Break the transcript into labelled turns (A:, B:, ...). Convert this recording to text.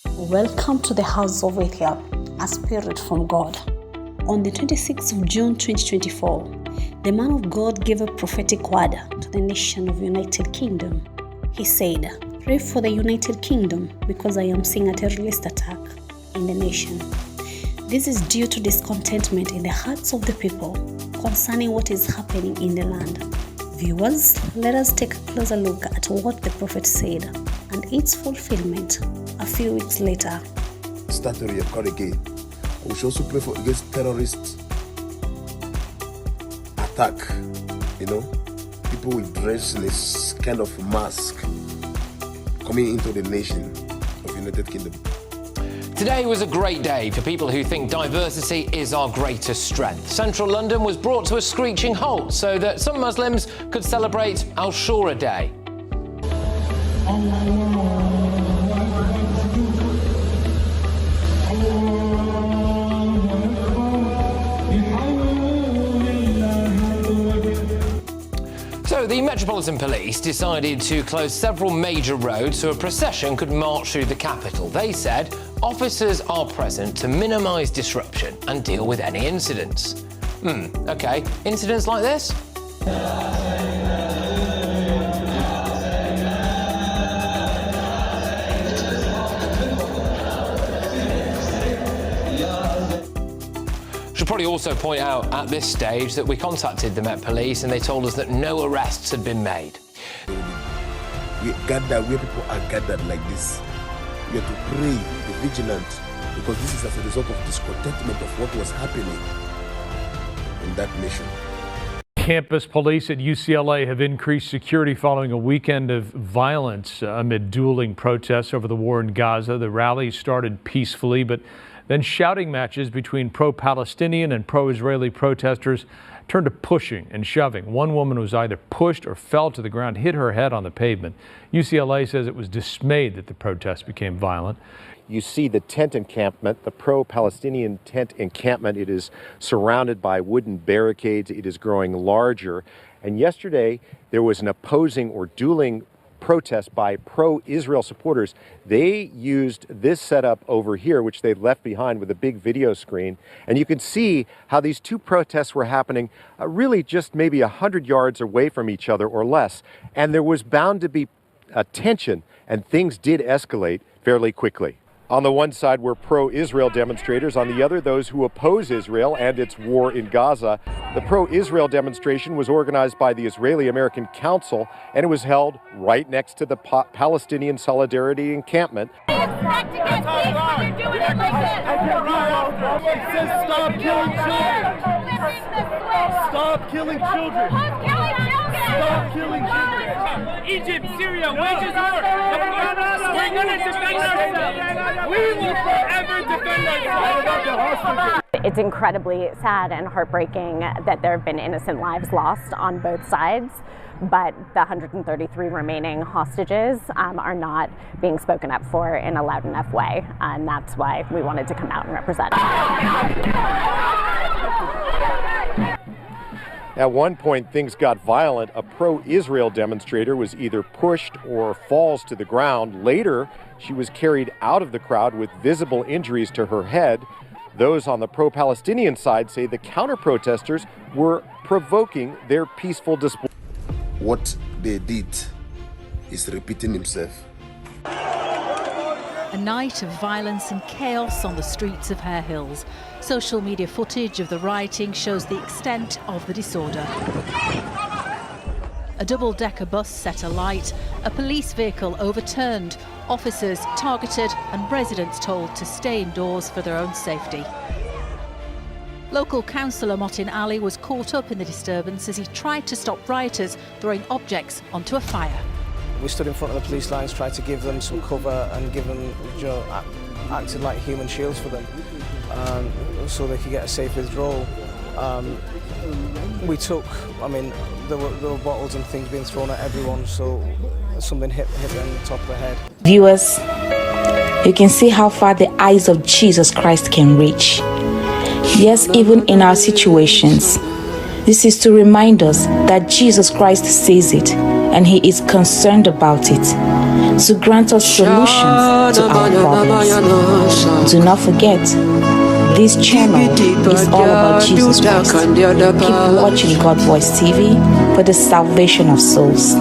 A: Welcome to the house of Ethiopia, a spirit from God. On the 26th of June 2024, the man of God gave a prophetic word to the nation of United Kingdom. He said, "Pray for the United Kingdom because I am seeing a terrorist attack in the nation." This is due to discontentment in the hearts of the people concerning what is happening in the land. Viewers, let us take a closer look at what the prophet said and its fulfillment a few weeks later.
B: Start to reoccur again. We should also pray for against terrorist attack. People will dress in this kind of mask coming into the nation of United Kingdom.
C: Today was a great day for people who think diversity is our greatest strength. Central London was brought to a screeching halt so that some Muslims could celebrate Ashura Day. So the Metropolitan Police decided to close several major roads so a procession could march through the capital. They said officers are present to minimise disruption and deal with any incidents. Okay, incidents like this? Should probably also point out at this stage that we contacted the Met Police and they told us that no arrests had been made.
B: We gather where people are gathered like this. We have to pray, be vigilant, because this is as a result of discontentment of what was happening in that nation.
D: Campus police at UCLA have increased security following a weekend of violence amid dueling protests over the war in Gaza. The rally started peacefully, but then shouting matches between pro-Palestinian and pro-Israeli protesters turned to pushing and shoving. One woman was either pushed or fell to the ground, hit her head on the pavement. UCLA says it was dismayed that the protests became violent.
E: You see the tent encampment, the pro-Palestinian tent encampment. It is surrounded by wooden barricades. It is growing larger. And yesterday, there was an opposing or dueling protest by pro-Israel supporters. They used this setup over here, which they left behind with a big video screen. And you can see how these two protests were happening really just maybe 100 yards away from each other or less. And there was bound to be a tension, and things did escalate fairly quickly. On the one side were pro-Israel demonstrators, on the other those who oppose Israel and its war in Gaza. The pro-Israel demonstration was organized by the Israeli-American Council, and it was held right next to the Palestinian Solidarity encampment.
F: Stop killing children! Stop killing children! Stop killing children! Egypt, Syria, wages war! We're gonna defend ourselves! We will forever defend ourselves!
G: It's incredibly sad and heartbreaking that there have been innocent lives lost on both sides, but the 133 remaining hostages are not being spoken up for in a loud enough way, and that's why we wanted to come out and represent.
E: At one point, things got violent. A pro-Israel demonstrator was either pushed or falls to the ground. Later, she was carried out of the crowd with visible injuries to her head. Those on the pro-Palestinian side say the counter-protesters were provoking their peaceful display.
B: What they did is repeating himself.
H: A night of violence and chaos on the streets of Hare Hills. Social media footage of the rioting shows the extent of the disorder. A double-decker bus set alight, a police vehicle overturned, officers targeted and residents told to stay indoors for their own safety. Local councillor Motin Ali was caught up in the disturbance as he tried to stop rioters throwing objects onto a fire.
I: We stood in front of the police lines, tried to give them some cover and give them, acted like human shields for them, so they could get a safe withdrawal. We took, there were bottles and things being thrown at everyone, so something hit them on the top of the head.
J: Viewers, you can see how far the eyes of Jesus Christ can reach. Yes, even in our situations, this is to remind us that Jesus Christ sees it and he is concerned about it. to grant us solutions to our problems. Do not forget, this channel is all about Jesus Christ. Keep watching God Voice TV for the salvation of souls.